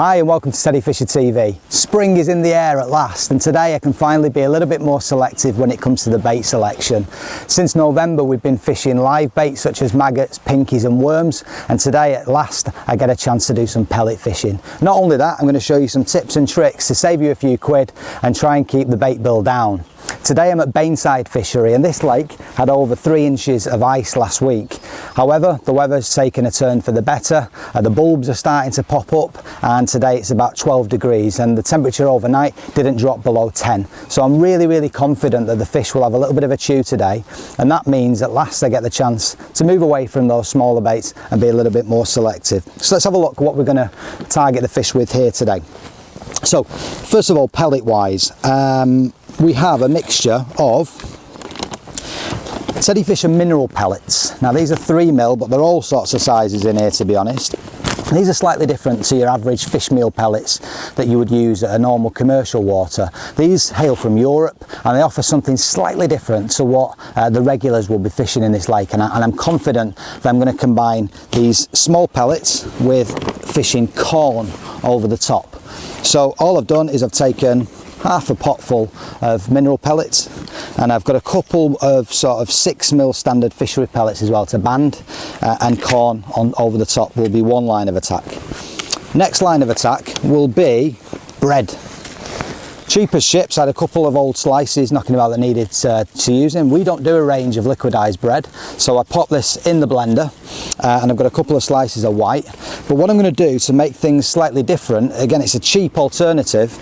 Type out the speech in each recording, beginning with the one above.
Hi and welcome to Steady Fisher TV. Spring is in the air at last, and today I can finally be a little bit more selective when it comes to the bait selection. Since November we've been fishing live baits such as maggots, pinkies and worms, and today at last I get a chance to do some pellet fishing. Not only that, I'm going to show you some tips and tricks to save you a few quid and try and keep the bait bill down. Today I'm at Bainside Fishery, and this lake had over 3 inches of ice last week. However, the weather's taken a turn for the better, the bulbs are starting to pop up, and today it's about 12 degrees and the temperature overnight didn't drop below 10. So I'm really confident that the fish will have a little bit of a chew today, and that means at last I get the chance to move away from those smaller baits and be a little bit more selective. So let's have a look at what we're going to target the fish with here today. So first of all, pellet wise, we have a mixture of Steady Fisher mineral pellets. Now these are 3mm, but there are all sorts of sizes in here, to be honest. These are slightly different to your average fish meal pellets that you would use at a normal commercial water. These hail from Europe and they offer something slightly different to what the regulars will be fishing in this lake, and I'm confident that I'm going to combine these small pellets with fishing corn over the top. So all I've done is I've taken half a pot full of mineral pellets, and I've got a couple of sort of 6mm standard fishery pellets as well to band, and corn on over the top will be one line of attack. Next line of attack will be bread. Cheap as chips. I had a couple of old slices knocking about that needed to use them. We don't do a range of liquidized bread, so I pop this in the blender, and I've got a couple of slices of white. But what I'm going to do to make things slightly different, again it's a cheap alternative,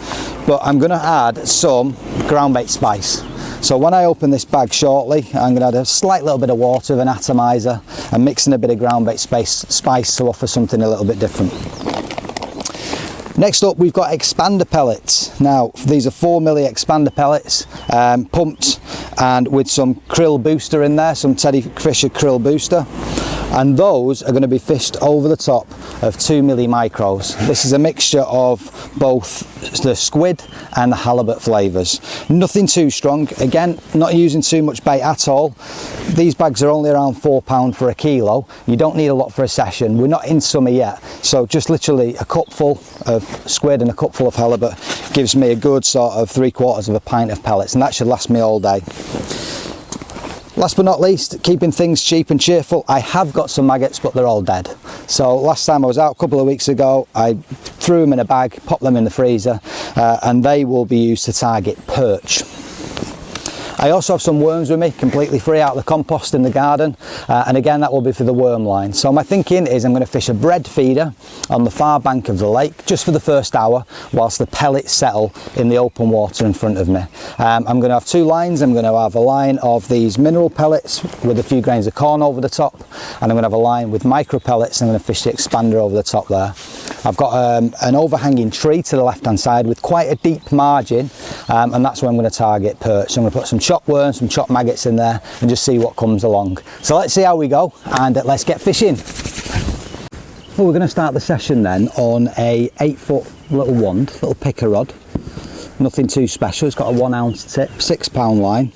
but I'm going to add some ground bait spice. So when I open this bag shortly, I'm going to add a slight little bit of water of an atomizer and mix in a bit of ground bait spice to offer something a little bit different. Next up, we've got expander pellets. Now these are 4mm expander pellets, pumped and with some krill booster in there, some Steady Fisher krill booster, and those are going to be fished over the top of 2mm micros. This is a mixture of both the squid and the halibut flavours. Nothing too strong, again not using too much bait at all. These bags are only around £4 for a kilo. You don't need a lot for a session. We're not in summer yet, so just literally a cupful of squid and a cupful of halibut gives me a good sort of 3/4 of a pint of pellets, and that should last me all day. Last but not least, keeping things cheap and cheerful, I have got some maggots, but they're all dead. So last time I was out a couple of weeks ago, I threw them in a bag, popped them in the freezer, and they will be used to target perch. I also have some worms with me, completely free out of the compost in the garden, and again that will be for the worm line. So my thinking is I'm going to fish a bread feeder on the far bank of the lake just for the first hour whilst the pellets settle in the open water in front of me. I'm going to have 2 lines. I'm going to have a line of these mineral pellets with a few grains of corn over the top, and I'm going to have a line with micro pellets, and I'm going to fish the expander over the top there. I've got an overhanging tree to the left hand side with quite a deep margin, and that's where I'm going to target perch. So I'm going to put some chopped worms, some chopped maggots in there and just see what comes along. So let's see how we go, and let's get fishing. Well, we're going to start the session then on a 8-foot little wand, little picker rod. Nothing too special. It's got a 1 ounce tip, £6 line,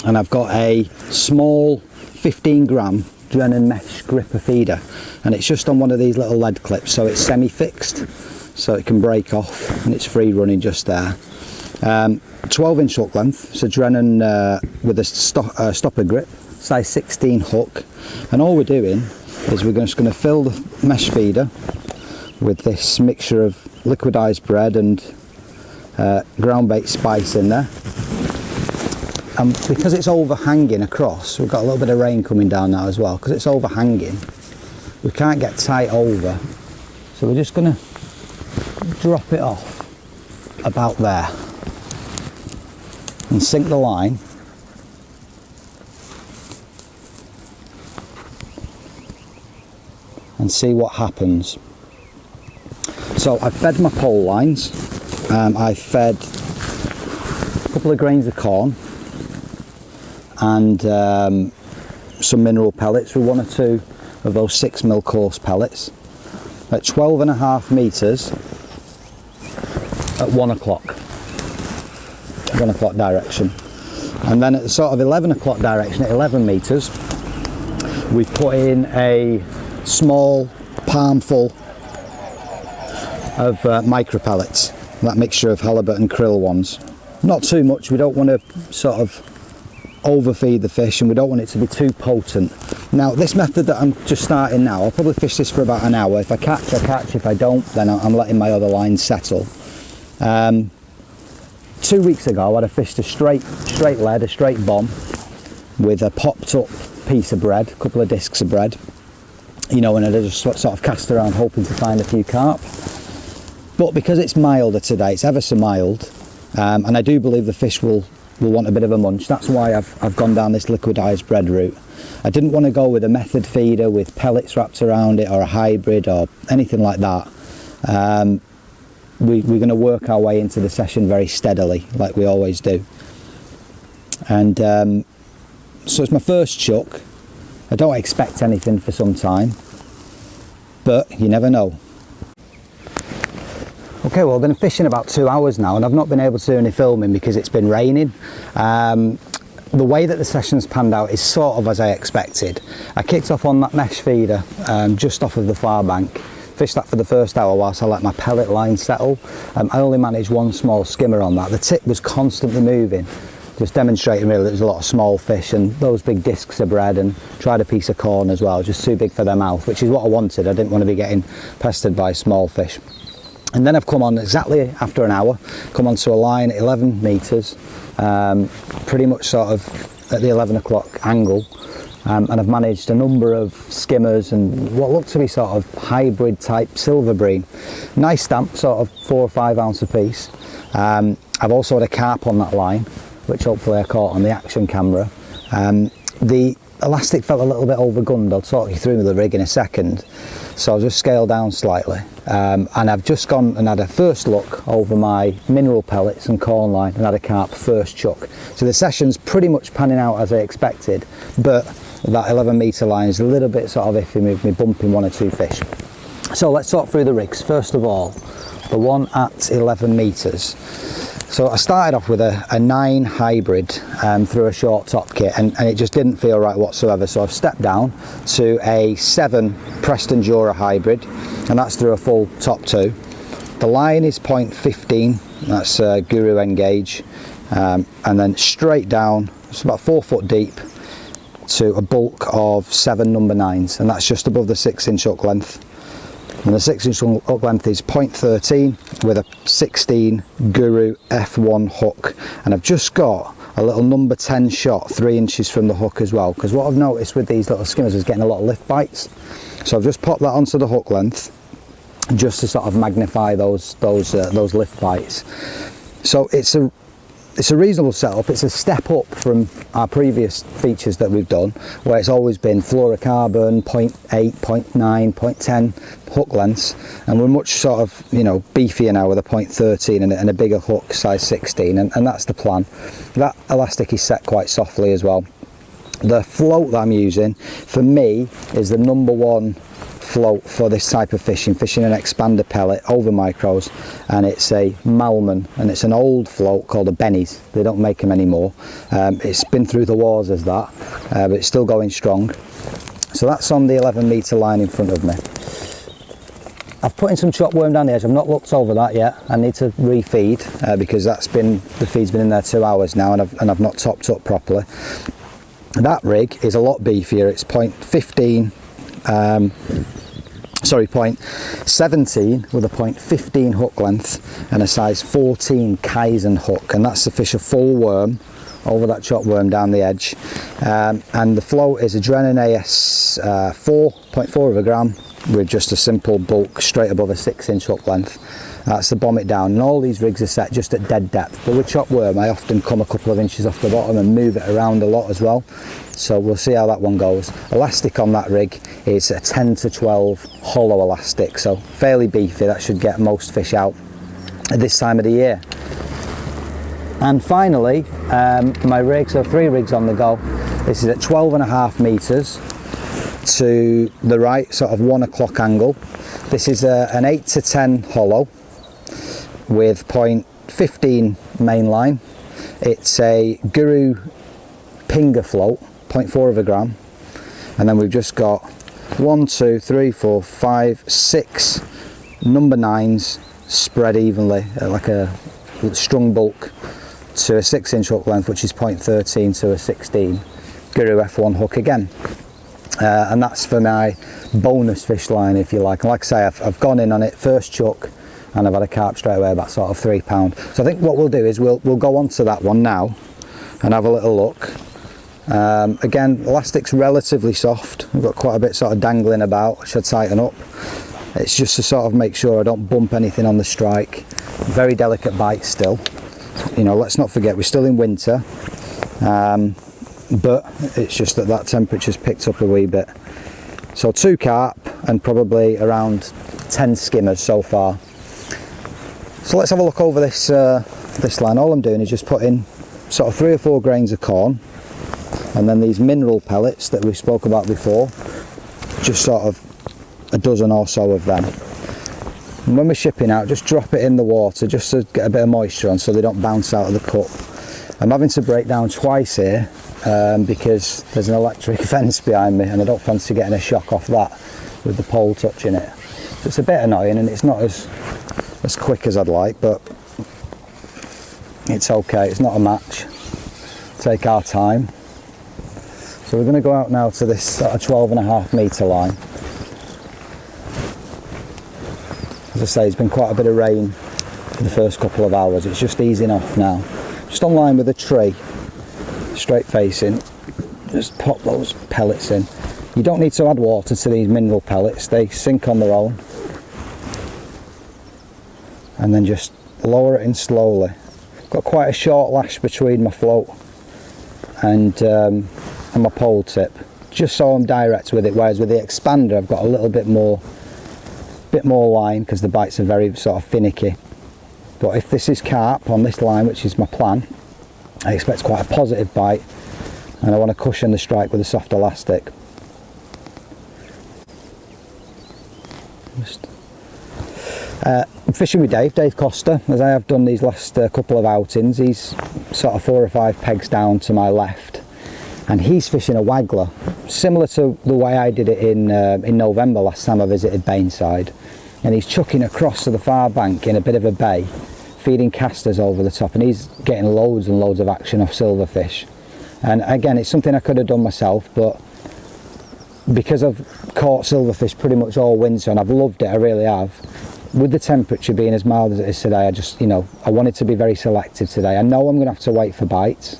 and I've got a small 15-gram Drennan mesh gripper feeder, and it's just on one of these little lead clips, so it's semi-fixed so it can break off, and it's free running just there. 12-inch hook length, so Drennan with a stopper grip, size 16 hook, and all we're doing is we're just going to fill the mesh feeder with this mixture of liquidized bread and ground bait spice in there. And because it's overhanging across, we've got a little bit of rain coming down now as well, because it's overhanging, we can't get tight over, so we're just going to drop it off about there and sink the line and see what happens. So I've fed my pole lines, I've fed a couple of grains of corn and some mineral pellets with 1 or 2 of those 6mm coarse pellets at 12.5 metres at 1 o'clock direction, and then at the sort of 11 o'clock direction at 11 metres we've put in a small palmful of micro pellets, that mixture of halibut and krill ones. Not too much, we don't want to sort of overfeed the fish, and we don't want it to be too potent. Now this method that I'm just starting now, I'll probably fish this for about an hour. If I catch, I catch. If I don't, then I'm letting my other lines settle. 2 weeks ago I'd have fished a straight lead, a straight bomb with a popped up piece of bread, a couple of discs of bread, you know, and I'd just sort of cast around hoping to find a few carp. But because it's milder today, it's ever so mild, and I do believe the fish will want a bit of a munch. That's why I've gone down this liquidized bread route. I didn't want to go with a method feeder with pellets wrapped around it, or a hybrid or anything like that. We're going to work our way into the session very steadily, like we always do. And so it's my first chuck. I don't expect anything for some time, but you never know. Okay, well, I've been fishing about 2 hours now, and I've not been able to do any filming because it's been raining. The way that the session's panned out is sort of as I expected. I kicked off on that mesh feeder just off of the far bank. Fished that for the first hour whilst I let my pellet line settle. I only managed one small skimmer on that. The tip was constantly moving, just demonstrating really that there's a lot of small fish, and those big discs of bread, and tried a piece of corn as well, just too big for their mouth, which is what I wanted. I didn't want to be getting pestered by small fish. And then I've come on exactly after an hour, come onto a line at 11 metres, pretty much sort of at the 11 o'clock angle. And I've managed a number of skimmers and what look to be sort of hybrid type silver bream. Nice stamp, sort of 4 or 5 ounce a piece. I've also had a carp on that line, which hopefully I caught on the action camera. The elastic felt a little bit overgunned. I'll talk you through the rig in a second. So I'll just scale down slightly. And I've just gone and had a first look over my mineral pellets and corn line and had a carp first chuck. So the session's pretty much panning out as I expected, but that 11 metre line is a little bit sort of iffy with me bumping 1 or 2 fish. So let's talk through the rigs. First of all, the one at 11 metres. So I started off with a 9 hybrid through a short top kit, and it just didn't feel right whatsoever. So I've stepped down to a 7 Preston Jura hybrid, and that's through a full top 2. The line is 0.15, that's Guru Engage, and then straight down, it's about 4 foot deep, to a bulk of 7 number 9s, and that's just above the 6-inch hook length. And the 6-inch hook length is 0.13 with a 16 Guru F1 hook, and I've just got a little number 10 shot 3 inches from the hook as well, because what I've noticed with these little skimmers is getting a lot of lift bites. So I've just popped that onto the hook length just to sort of magnify those lift bites. So it's a reasonable setup. It's a step up from our previous features that we've done, where it's always been fluorocarbon, 0.8, 0.9, 0.10 hook lengths, and we're much sort of, you know, beefier now with a 0.13 and a bigger hook, size 16, and that's the plan. That elastic is set quite softly as well. The float that I'm using, for me, is the number 1 float for this type of fishing an expander pellet over micros, and it's a Malman, and it's an old float called a Benny's. They don't make them anymore. It's been through the wars as that, but it's still going strong. So that's on the 11 metre line in front of me. I've put in some chopped worm down the edge. I've not looked over that yet. I need to refeed because the feed's been in there 2 hours now, and I've not topped up properly. That rig is a lot beefier. It's 0.17 with a 0.15 hook length and a size 14 Kaizen hook, and that's to fish a full worm over that chopped worm down the edge. And the float is a Drennan AS 4.4 of a gram with just a simple bulk straight above a 6-inch hook length. That's to bomb it down, and all these rigs are set just at dead depth, but with chopped worm I often come a couple of inches off the bottom and move it around a lot as well. So we'll see how that one goes. Elastic on that rig is a 10 to 12 hollow elastic, so fairly beefy. That should get most fish out at this time of the year. And finally, my rig, so 3 rigs on the go. This is at 12.5 metres to the right, sort of 1 o'clock angle. This is an 8 to 10 hollow with 0.15 main line. It's a Guru Pinger float, 0.4 of a gram, and then we've just got 1, 2, 3, 4, 5, 6 number 9s spread evenly, like a strung bulk to a 6-inch hook length, which is 0.13 to a 16 Guru F1 hook again. And that's for my bonus fish line, if you like. And like I say, I've gone in on it first chuck and I've had a carp straight away, about sort of £3. So I think what we'll do is we'll go on to that one now and have a little look. Again, elastic's relatively soft. We've got quite a bit sort of dangling about. I should tighten up. It's just to sort of make sure I don't bump anything on the strike. Very delicate bite still. You know, let's not forget we're still in winter, but it's just that temperature's picked up a wee bit. So 2 carp and probably around 10 skimmers so far. So let's have a look over this this line. All I'm doing is just putting sort of 3 or 4 grains of corn, and then these mineral pellets that we spoke about before, just sort of a dozen or so of them. And when we're shipping out, just drop it in the water just to get a bit of moisture on so they don't bounce out of the cup. I'm having to break down twice here because there's an electric fence behind me and I don't fancy getting a shock off that with the pole touching it. So it's a bit annoying and it's not as quick as I'd like, but it's okay, it's not a match. Take our time. So we're going to go out now to this sort of 12.5 metre line. As I say, it's been quite a bit of rain for the first couple of hours. It's just easing off now. Just on line with a tree, straight facing, just pop those pellets in. You don't need to add water to these mineral pellets, they sink on their own. And then just lower it in slowly. Got quite a short lash between my float and my pole tip, just so I'm direct with it, whereas with the expander I've got a little bit more line because the bites are very sort of finicky. But if this is carp on this line, which is my plan, I expect quite a positive bite and I want to cushion the strike with a soft elastic. I'm fishing with Dave Costa, as I have done these last couple of outings. He's sort of 4 or 5 pegs down to my left and he's fishing a waggler, similar to the way I did it in November last time I visited Bainside. And he's chucking across to the far bank in a bit of a bay, feeding casters over the top, and he's getting loads and loads of action off silverfish. And again, it's something I could have done myself, but because I've caught silverfish pretty much all winter and I've loved it, I really have, with the temperature being as mild as it is today, I just, you know, I wanted to be very selective today. I know I'm going to have to wait for bites.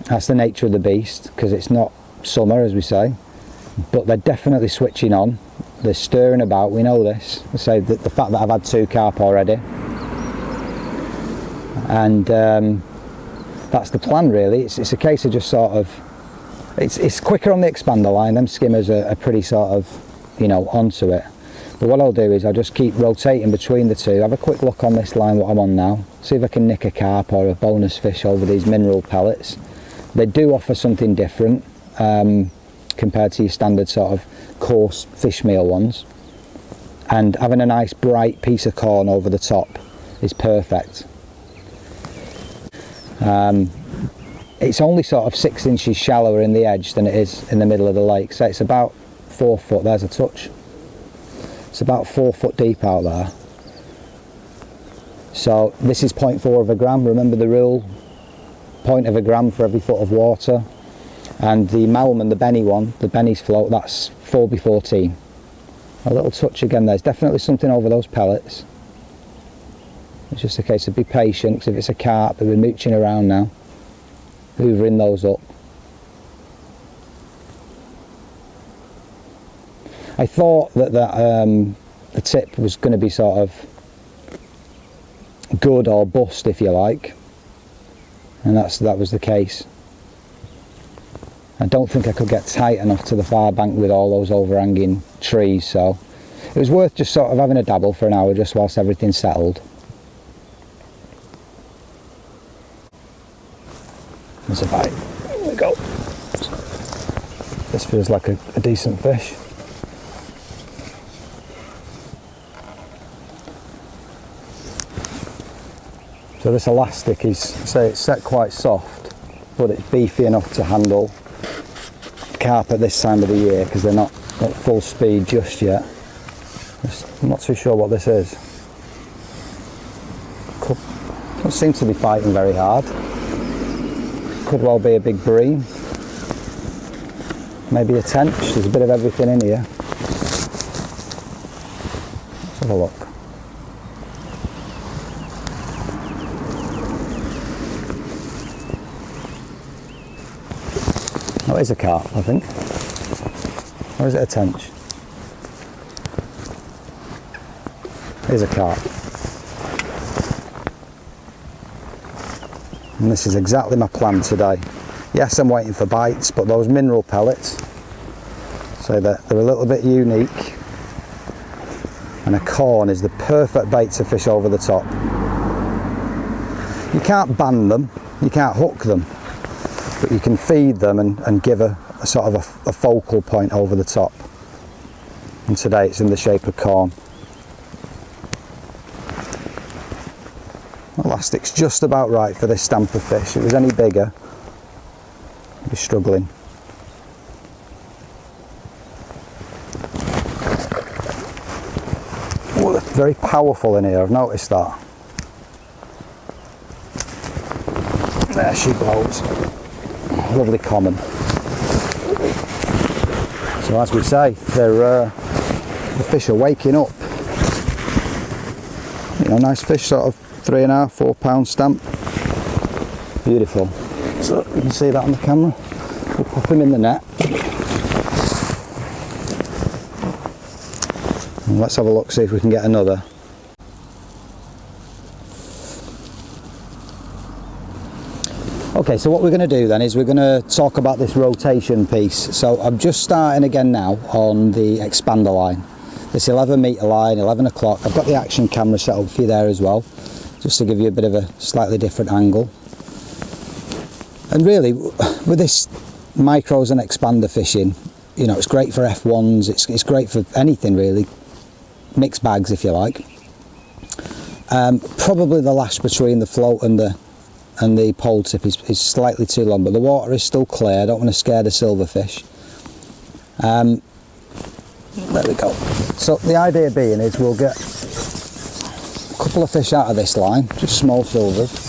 That's the nature of the beast, because it's not summer, as we say, but they're definitely switching on. They're stirring about, we know this. I say that the fact that I've had 2 carp already, and that's the plan really. It's a case of just sort of, it's quicker on the expander line. Them skimmers are pretty sort of, you know, onto it. But what I'll do is I'll just keep rotating between the two, have a quick look on this line what I'm on now, see if I can nick a carp or a bonus fish over these mineral pellets. They do offer something different compared to your standard sort of coarse fish meal ones, and having a nice bright piece of corn over the top is perfect. It's only sort of 6 inches shallower in the edge than it is in the middle of the lake, so it's about 4 foot, there's a touch. It's about 4 foot deep out there. So this is 0.4 of a gram, remember the rule, 0.1 of a gram for every foot of water. And the Malman, the Benny one, the Benny's float, that's 4B14. A little touch again, there's definitely something over those pellets. It's just a case of be patient, because if it's a carp, they'll be mooching around now, hoovering those up. I thought that the tip was going to be sort of good or bust, if you like, and that was the case. I don't think I could get tight enough to the far bank with all those overhanging trees, so it was worth just sort of having a dabble for an hour just whilst everything settled. There's a bite. There we go. This feels like a decent fish. So this elastic is, say, it's set quite soft, but it's beefy enough to handle carp at this time of the year because they're not at full speed just yet. I'm not too sure what this is. Don't seem to be fighting very hard. Could well be a big bream. Maybe a tench. There's a bit of everything in here. Let's have a look. Oh, it is a carp, I think. Or is it a tench? It is a carp. And this is exactly my plan today. Yes, I'm waiting for bites, but those mineral pellets, so that they're a little bit unique. And a corn is the perfect bait to fish over the top. You can't ban them, you can't hook them, but you can feed them and give a sort of a focal point over the top. And today it's in the shape of corn. Elastic's just about right for this stamp of fish. If it was any bigger, I'd be struggling. Oh, they're very powerful in here, I've noticed that. There she blows. Lovely common. So as we say, the fish are waking up. You know, nice fish, sort of 3.5, 4 pound stamp. Beautiful. So you can see that on the camera. We'll pop him in the net. And let's have a look, see if we can get another. Okay, so what we're going to do then is we're going to talk about this rotation piece. So I'm just starting again now on the expander line. This 11 metre line, 11 o'clock. I've got the action camera set up for you there as well, just to give you a bit of a slightly different angle. And really, with this micros and expander fishing, you know, it's great for F1s, it's great for anything really, mixed bags if you like. Probably the lash between the float and the pole tip is slightly too long, but the water is still clear. I don't want to scare the silverfish. There we go. So the idea being is we'll get a couple of fish out of this line, just small silvers,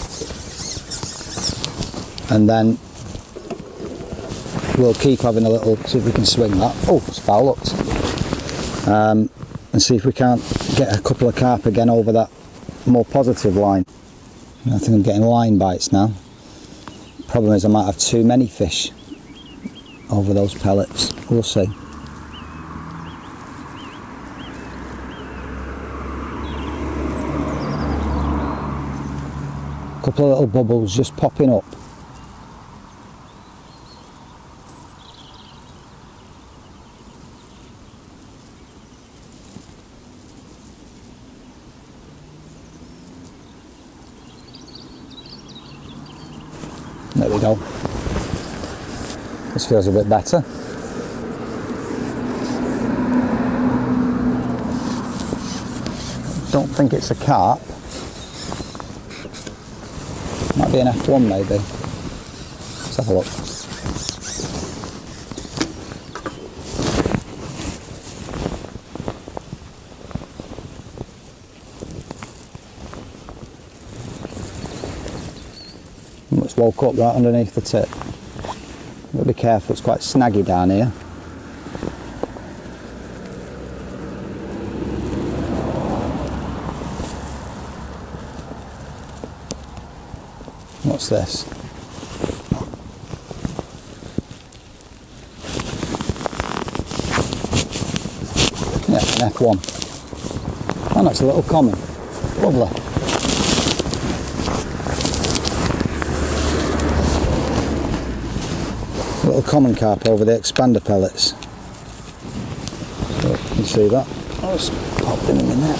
and then we'll keep having a little, see if we can swing that. Oh, it's foul hooked. And see if we can't get a couple of carp again over that more positive line. I think I'm getting line bites now. Problem is I might have too many fish over those pellets. We'll see. Couple of little bubbles just popping up. There we go. This feels a bit better. Don't think it's a carp. Might be an F1 maybe. Let's have a look. It's woke up right underneath the tip. You've got to be careful, it's quite snaggy down here. What's this? Yeah, an F1. Oh, that's a little common. Lovely. Little common carp over the expander pellets. So you can see that. I'll just pop them in the net.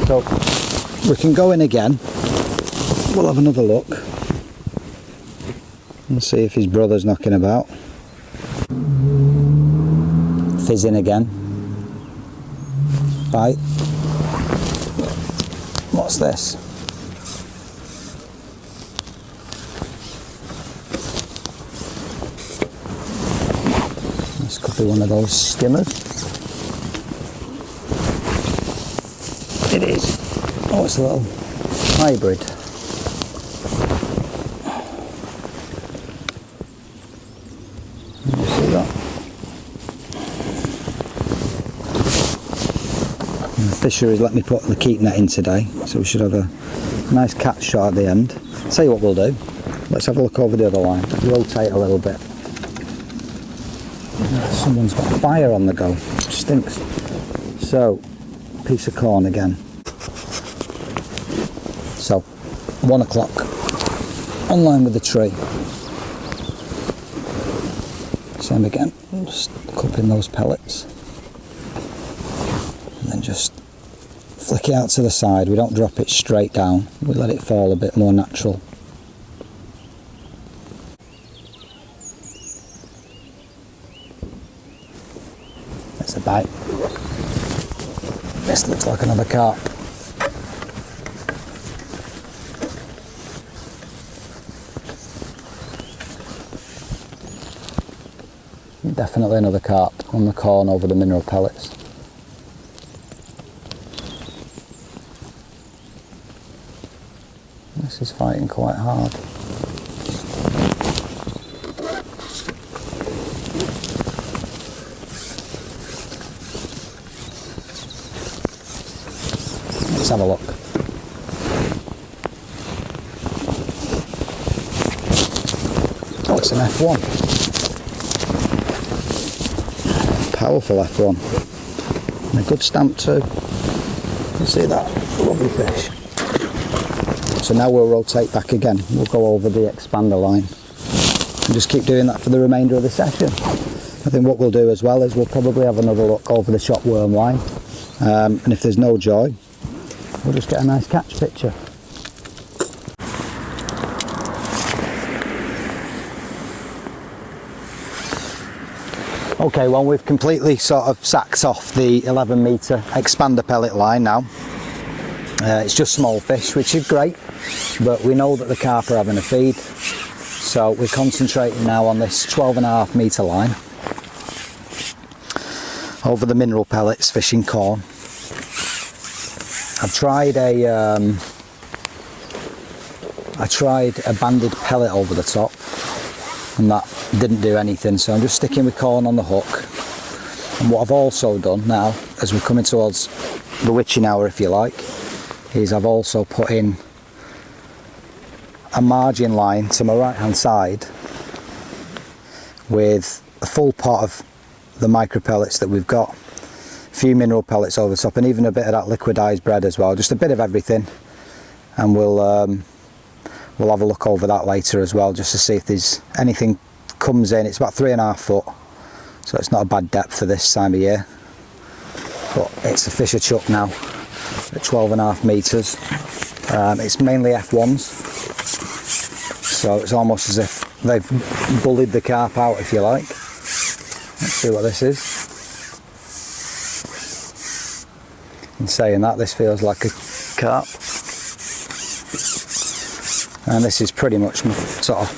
So we can go in again. We'll have another look and see if his brother's knocking about. Fizzing again. Bite. What's this? This could be one of those skimmers. It is. Oh, it's a little hybrid. fisheries let me put the keep net in today, so we should have a nice catch shot at the end. Tell you what we'll do, let's have a look over the other line, rotate a little bit. Someone's got fire on the go, stinks. So, piece of corn again. So, 1 o'clock, on line with the tree. Same again, just clipping those pellets. And then just flick it out to the side. We don't drop it straight down, we let it fall a bit more natural. That's a bite. This looks like another carp. Definitely another carp on the corn over the mineral pellets. This is fighting quite hard. Let's have a look. Oh, it's an F1. Powerful F1. And a good stamp too. You see that? Lovely fish. So now we'll rotate back again. We'll go over the expander line and just keep doing that for the remainder of the session. I think what we'll do as well is we'll probably have another look over the shot worm line, and if there's no joy, we'll just get a nice catch picture. Okay, well, we've completely sort of sacked off the 11 metre expander pellet line now. It's just small fish, which is great, but we know that the carp are having a feed, so we're concentrating now on this 12.5 metre line over the mineral pellets, fishing corn. I tried a banded pellet over the top, and that didn't do anything, so I'm just sticking with corn on the hook. And what I've also done now, as we're coming towards the witching hour if you like, is I've also put in a margin line to my right hand side with a full pot of the micro pellets that we've got, a few mineral pellets over the top, and even a bit of that liquidized bread as well, just a bit of everything. And we'll have a look over that later as well, just to see if there's anything comes in. It's about 3.5 foot, so it's not a bad depth for this time of year, but it's a fisher chuck now at 12.5 metres. It's mainly F1s, so it's almost as if they've bullied the carp out, if you like. Let's see what this is. In saying that, this feels like a carp, and this is pretty much my sort of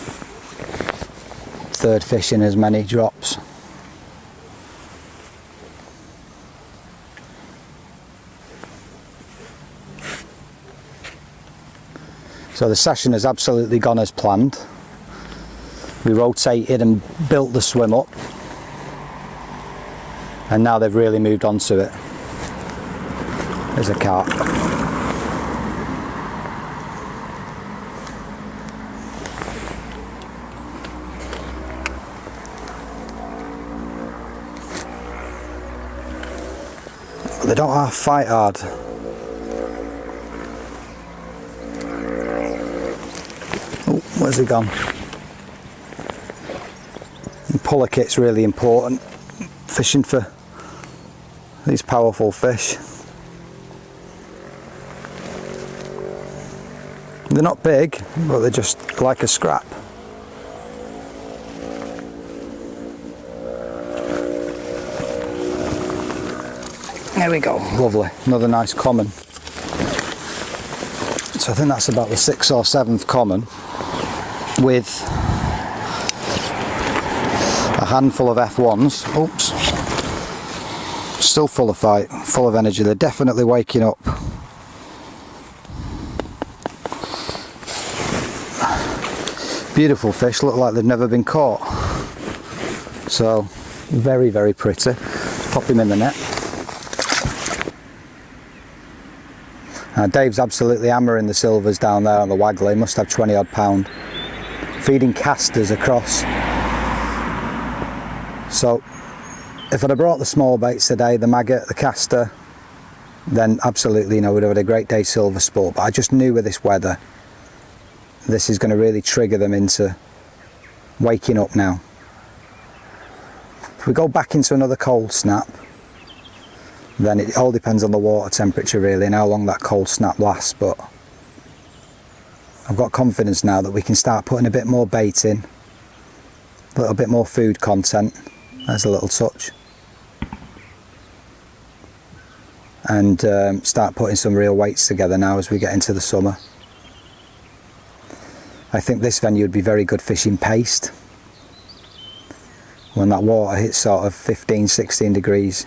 third fish in as many drops. So the session has absolutely gone as planned. We rotated and built the swim up, and now they've really moved on to it. There's a carp. They don't half fight hard. Oh, where's he gone? And puller kit's really important, fishing for these powerful fish. They're not big, but they're just like a scrap. There we go, lovely, another nice common. So I think that's about the 6th or 7th common, with a handful of F1s. Oops. Still full of fight, full of energy. They're definitely waking up. Beautiful fish, look like they've never been caught. So, very, very pretty. Pop him in the net. Dave's absolutely hammering the silvers down there on the waggler. He must have 20 odd pound. Feeding casters across. So if I'd have brought the small baits today, the maggot, the caster, then absolutely, you know, we'd have had a great day silver sport. But I just knew with this weather, this is going to really trigger them into waking up now. If we go back into another cold snap, then it all depends on the water temperature really and how long that cold snap lasts. But I've got confidence now that we can start putting a bit more bait in, a little bit more food content. There's a little touch. And start putting some real weights together now as we get into the summer. I think this venue would be very good fishing paste. When that water hits sort of 15-16 degrees,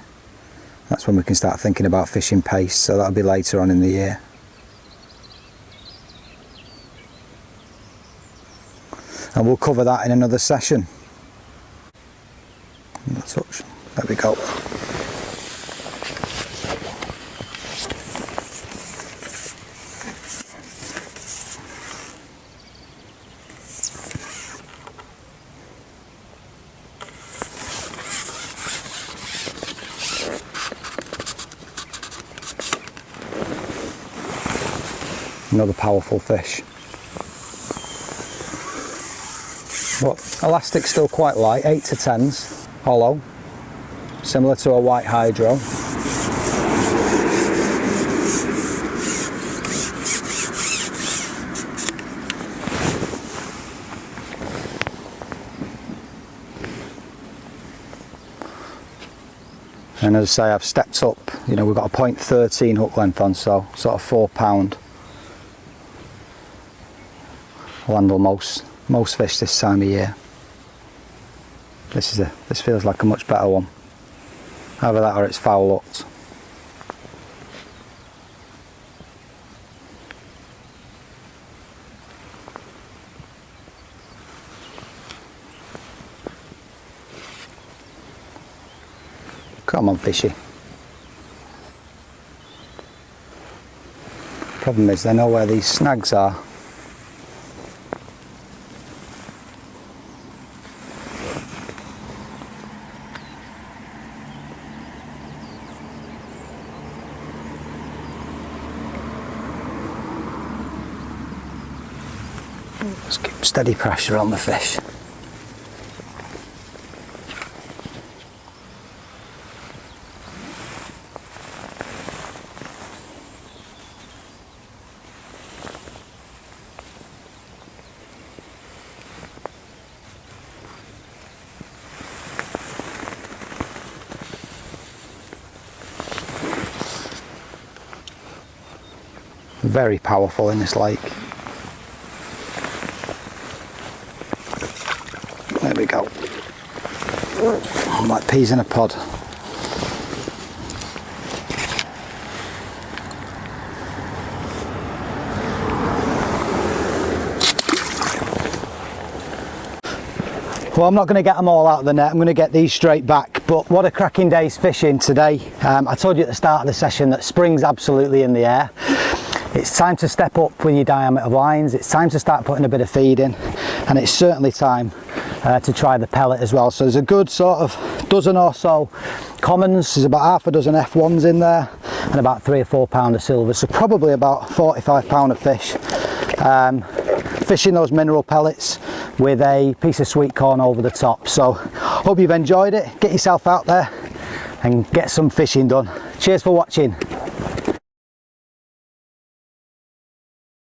that's when we can start thinking about fishing paste, so that'll be later on in the year. And we'll cover that in another session. Touch. There we go. Another powerful fish. But elastic's still quite light, 8 to 10s, hollow, similar to a white hydro. And as I say, I've stepped up, you know, we've got a 0.13 hook length on, so sort of 4 pound. I'll handle most fish this time of year. This feels like a much better one. Either that or it's foul hooked. Come on, fishy. Problem is they know where these snags are. Just keep steady pressure on the fish. Very powerful in this lake. There we go. Like peas in a pod. Well, I'm not going to get them all out of the net, I'm going to get these straight back, but what a cracking day's fishing today. I told you at the start of the session that spring's absolutely in the air. It's time to step up with your diameter of lines, it's time to start putting a bit of feed in, and it's certainly time to try the pellet as well. So there's a good sort of dozen or so commons, there's about half a dozen F1s in there, and about 3 or 4 pound of silver, so probably about 45 pound of fish. Fishing those mineral pellets with a piece of sweet corn over the top. So hope you've enjoyed it, get yourself out there and get some fishing done. Cheers for watching.